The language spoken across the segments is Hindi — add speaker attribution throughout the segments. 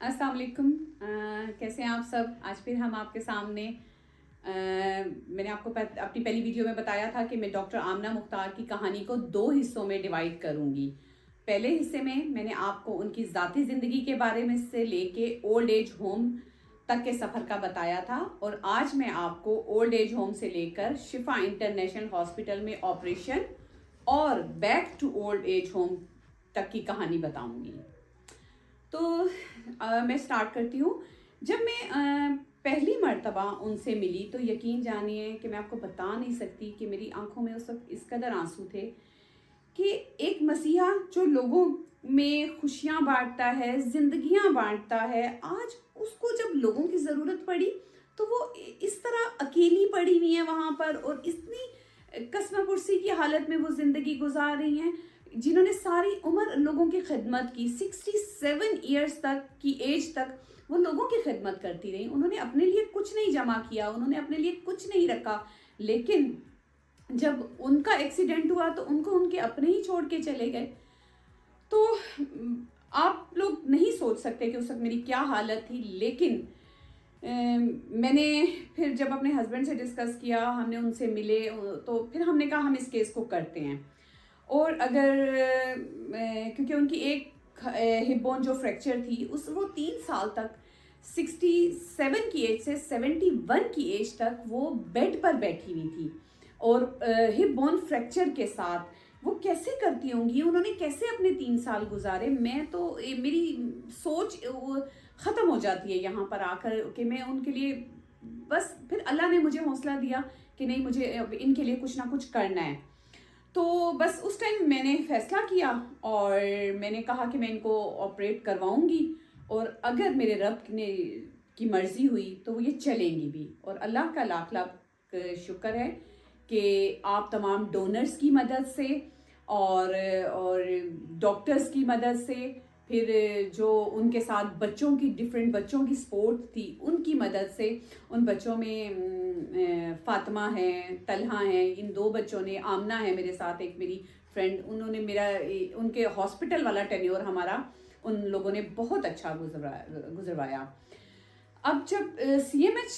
Speaker 1: अस्सलाम वालेकुम। कैसे हैं आप सब। आज फिर हम आपके सामने मैंने आपको अपनी पहली वीडियो में बताया था कि मैं डॉक्टर आमना मुख्तार की कहानी को 2 हिस्सों में डिवाइड करूंगी। पहले हिस्से में मैंने आपको उनकी ज़ाती ज़िंदगी के बारे में से लेके ओल्ड एज होम तक के सफ़र का बताया था, और आज मैं आपको ओल्ड एज होम से लेकर शिफा इंटरनेशनल हॉस्पिटल में ऑपरेशन और back to old age home तक की कहानी बताऊंगी। तो मैं स्टार्ट करती हूँ। जब मैं पहली मर्तबा उनसे मिली तो यकीन जानिए कि मैं आपको बता नहीं सकती कि मेरी आंखों में उस वक्त इस कदर आंसू थे कि एक मसीहा जो लोगों में खुशियाँ बांटता है, जिंदगियाँ बांटता है, आज उसको जब लोगों की ज़रूरत पड़ी तो वो इस तरह अकेली पड़ी हुई है वहाँ पर, और इतनी कसम पुरसी की हालत में वो ज़िंदगी गुजार रही हैं जिन्होंने सारी उम्र लोगों की खिदमत की। 67 ईयर्स तक की एज तक वो लोगों की खिदमत करती रही। उन्होंने अपने लिए कुछ नहीं जमा किया, उन्होंने अपने लिए कुछ नहीं रखा, लेकिन जब उनका एक्सीडेंट हुआ तो उनको उनके अपने ही छोड़ के चले गए। तो आप लोग नहीं सोच सकते कि उस वक्त मेरी क्या हालत थी। लेकिन मैंने फिर जब अपने हस्बैंड से डिस्कस किया, हमने उनसे मिले, तो फिर हमने कहा हम इस केस को करते हैं। और अगर क्योंकि उनकी एक हिप बोन जो फ्रैक्चर थी उस वो 3 साल तक 67 की एज से 71 की एज तक वो बेड पर बैठी हुई थी, और हिप बोन फ्रैक्चर के साथ वो कैसे करती होंगी, उन्होंने कैसे अपने 3 साल गुजारे। मैं तो मेरी सोच ख़त्म हो जाती है यहाँ पर आकर कि मैं उनके लिए बस, फिर अल्लाह ने मुझे हौसला दिया कि नहीं, मुझे इनके लिए कुछ ना कुछ करना है। तो बस उस टाइम मैंने फैसला किया और मैंने कहा कि मैं इनको ऑपरेट करवाऊंगी, और अगर मेरे रब ने की मर्ज़ी हुई तो वो ये चलेंगी भी। और अल्लाह का लाख लाख शुक्र है कि आप तमाम डोनर्स की मदद से और डॉक्टर्स की मदद से, फिर जो उनके साथ बच्चों की डिफरेंट बच्चों की सपोर्ट थी उनकी मदद से, उन बच्चों में फातिमा है, तलहा है, इन 2 बच्चों ने, आमना है मेरे साथ एक मेरी फ्रेंड, उन्होंने मेरा उनके हॉस्पिटल वाला टेन्योर हमारा उन लोगों ने बहुत अच्छा गुजरवाया। अब जब सीएमएच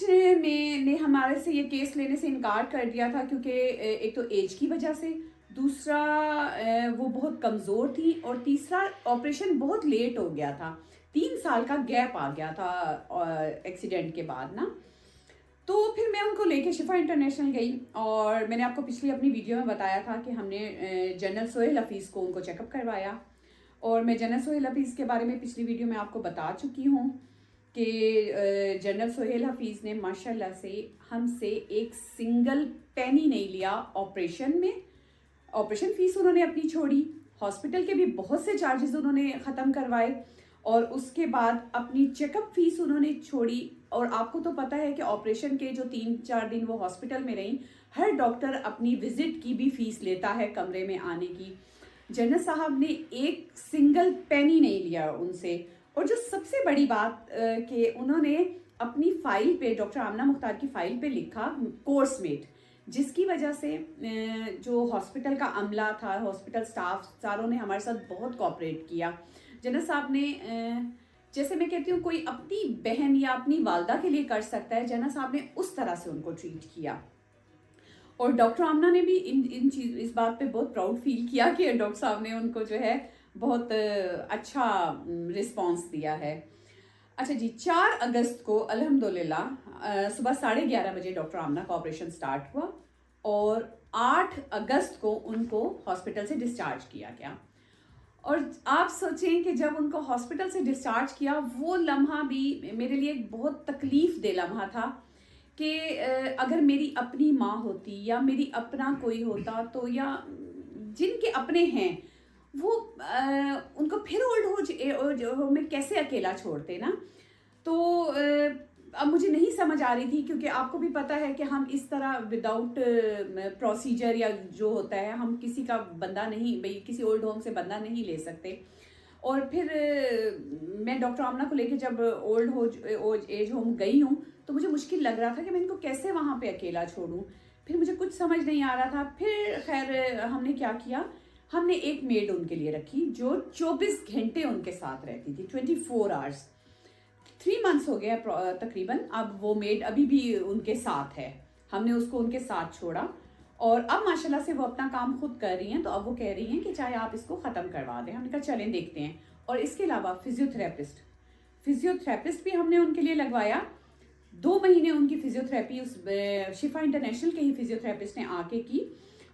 Speaker 1: ने हमारे से ये केस लेने से इनकार कर दिया था, क्योंकि एक तो एज की वजह से, दूसरा वो बहुत कमज़ोर थी, और तीसरा ऑपरेशन बहुत लेट हो गया था, 3 साल का गैप आ गया था एक्सीडेंट के बाद ना। तो फिर मैं उनको लेके शिफा इंटरनेशनल गई, और मैंने आपको पिछली अपनी वीडियो में बताया था कि हमने जनरल सोहेल हफीज़ को उनको चेकअप करवाया। और मैं जनरल सोहेल हफीज़ के बारे में पिछली वीडियो में आपको बता चुकी हूँ कि जनरल सोहेल हफीज़ ने माशाल्लाह से हमसे एक सिंगल पेनी नहीं लिया ऑपरेशन में। ऑपरेशन फीस उन्होंने अपनी छोड़ी, हॉस्पिटल के भी बहुत से चार्जेस उन्होंने ख़त्म करवाए, और उसके बाद अपनी चेकअप फीस उन्होंने छोड़ी। और आपको तो पता है कि ऑपरेशन के जो 3-4 दिन वो हॉस्पिटल में रहीं, हर डॉक्टर अपनी विजिट की भी फीस लेता है कमरे में आने की। जनरल साहब ने एक सिंगल पेनी नहीं लिया उनसे। और जो सबसे बड़ी बात कि उन्होंने अपनी फाइल पे, डॉक्टर आमना मुख्तार की फाइल पे लिखा कोर्समेट, जिसकी वजह से जो हॉस्पिटल का अमला था, हॉस्पिटल स्टाफ सारों ने हमारे साथ बहुत कोऑपरेट किया। जनरल साहब ने जैसे मैं कहती हूँ कोई अपनी बहन या अपनी वालदा के लिए कर सकता है, जनरल साहब ने उस तरह से उनको ट्रीट किया। और डॉक्टर आमना ने भी इन चीज इस बात पे बहुत प्राउड फील किया कि डॉक्टर साहब ने उनको जो है बहुत अच्छा रिस्पांस दिया है। अच्छा जी, 4 अगस्त को अल्हम्दुलिल्लाह सुबह 11:30 बजे डॉक्टर आमना का ऑपरेशन स्टार्ट हुआ, और 8 अगस्त को उनको हॉस्पिटल से डिस्चार्ज किया गया। और आप सोचें कि जब उनको हॉस्पिटल से डिस्चार्ज किया, वो लम्हा भी मेरे लिए एक बहुत तकलीफ दे लम्हा था कि अगर मेरी अपनी माँ होती या मेरी अपना कोई होता, तो या जिनके अपने हैं वो उनको फिर ओल्ड हो में कैसे अकेला छोड़ते ना। तो अब मुझे नहीं समझ आ रही थी, क्योंकि आपको भी पता है कि हम इस तरह विदाउट प्रोसीजर या जो होता है, हम किसी का बंदा नहीं, भाई किसी ओल्ड होम से बंदा नहीं ले सकते। और फिर मैं डॉक्टर आमना को लेके जब ओल्ड एज होम गई हूँ तो मुझे मुश्किल लग रहा था कि मैं इनको कैसे वहाँ पे अकेला छोड़ूं। फिर मुझे कुछ समझ नहीं आ रहा था। फिर खैर हमने क्या किया, हमने एक मेड उनके लिए रखी जो 24 घंटे उनके साथ रहती थी, 24 आवर्स। 3 मंथ्स हो गया तकरीबन। अब वो मेड अभी भी उनके साथ है, हमने उसको उनके साथ छोड़ा और अब माशाल्लाह से वो अपना काम खुद कर रही हैं। तो अब वो कह रही हैं कि चाहे आप इसको ख़त्म करवा दें। हमने कहा चलें देखते हैं। और इसके अलावा फिजियोथेरेपिस्ट भी हमने उनके लिए लगवाया। 2 महीने उनकी फिजियोथेरेपी उस शिफा इंटरनेशनल के ही फिजियोथेरेपिस्ट ने आके की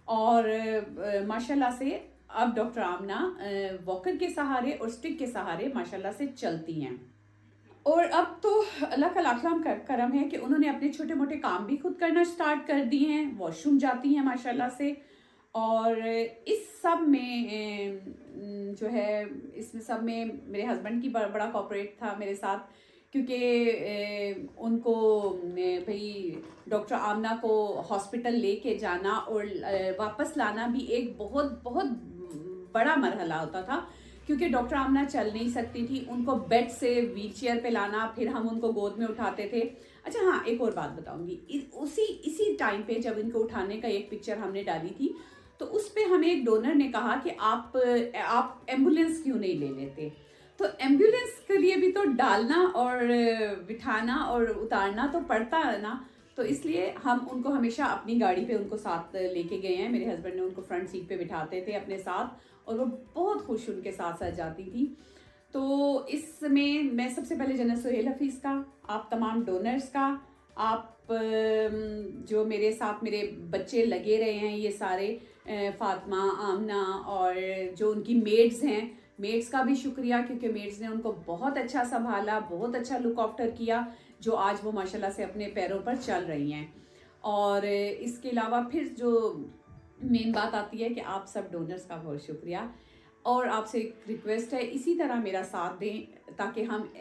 Speaker 1: और माशाल्लाह से अब डॉक्टर आमना वॉकर के सहारे और स्टिक के सहारे माशाल्लाह से चलती हैं। और अब तो अल्लाह का लाख लाख करम है कि उन्होंने अपने छोटे मोटे काम भी खुद करना स्टार्ट कर दिए हैं, वॉशरूम जाती हैं माशाल्लाह से। और इस सब में जो है इसमें सब में मेरे हस्बैंड की बड़ा कॉपरेट था मेरे साथ, क्योंकि उनको भाई डॉक्टर आमना को हॉस्पिटल लेके जाना और वापस लाना भी एक बहुत बहुत बड़ा मरहला होता था, क्योंकि डॉक्टर आमना चल नहीं सकती थी। उनको बेड से व्हील चेयर पे लाना, फिर हम उनको गोद में उठाते थे। अच्छा हाँ, एक और बात बताऊंगी, इसी टाइम पे जब इनको उठाने का एक पिक्चर हमने डाली थी तो उस पे हमें एक डोनर ने कहा कि आप एम्बुलेंस क्यों नहीं ले लेते। तो एम्बुलेंस के लिए भी तो डालना और बिठाना और उतारना तो पड़ता है ना, तो इसलिए हम उनको हमेशा अपनी गाड़ी पे उनको साथ लेके गए हैं। मेरे हस्बैंड ने उनको फ्रंट सीट पे बिठाते थे अपने साथ और वो बहुत खुश उनके साथ साथ जाती थी। तो इसमें मैं सबसे पहले जनरल सुहेल हफीज़ का, आप तमाम डोनर्स का, आप जो मेरे साथ मेरे बच्चे लगे रहे हैं ये सारे, फातिमा, आमना और जो उनकी मेड्स हैं, मेड्स का भी शुक्रिया, क्योंकि मेड्स ने उनको बहुत अच्छा संभाला, बहुत अच्छा लुक आफ्टर किया, जो आज वो माशाल्लाह से अपने पैरों पर चल रही हैं। और इसके अलावा फिर जो मेन बात आती है कि आप सब डोनर्स का बहुत शुक्रिया। और आपसे एक रिक्वेस्ट है, इसी तरह मेरा साथ दें ताकि हम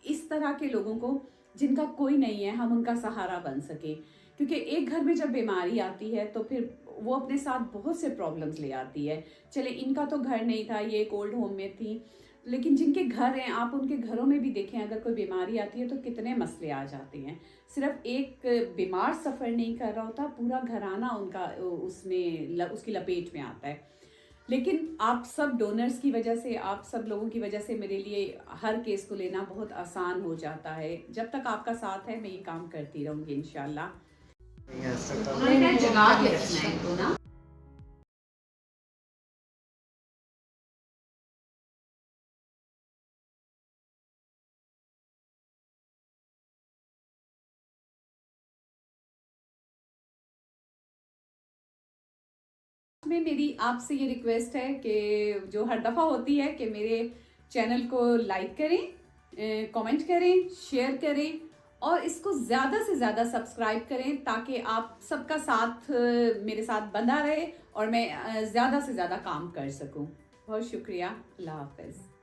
Speaker 1: इस तरह के लोगों को जिनका कोई नहीं है, हम उनका सहारा बन सके। क्योंकि एक घर में जब बीमारी आती है तो फिर वो अपने साथ बहुत से प्रॉब्लम्स ले आती है। चले इनका तो घर नहीं था, ये एक ओल्ड होम में थी, लेकिन जिनके घर हैं आप उनके घरों में भी देखें, अगर कोई बीमारी आती है तो कितने मसले आ जाते हैं। सिर्फ एक बीमार सफ़र नहीं कर रहा होता, पूरा घराना उनका उसमें उसकी लपेट में आता है। लेकिन आप सब डोनर्स की वजह से, आप सब लोगों की वजह से मेरे लिए हर केस को लेना बहुत आसान हो जाता है। जब तक आपका साथ है मैं ये काम करती रहूँगी इंशाल्लाह। उन्होंने जगा के रखना है तो ना। में मेरी आपसे ये रिक्वेस्ट है कि जो हर दफ़ा होती है कि मेरे चैनल को लाइक करें, कमेंट करें, शेयर करें और इसको ज़्यादा से ज़्यादा सब्सक्राइब करें, ताकि आप सबका साथ मेरे साथ बंधा रहे और मैं ज़्यादा से ज़्यादा काम कर सकूं। बहुत शुक्रिया। अल्लाह हाफ़िज़।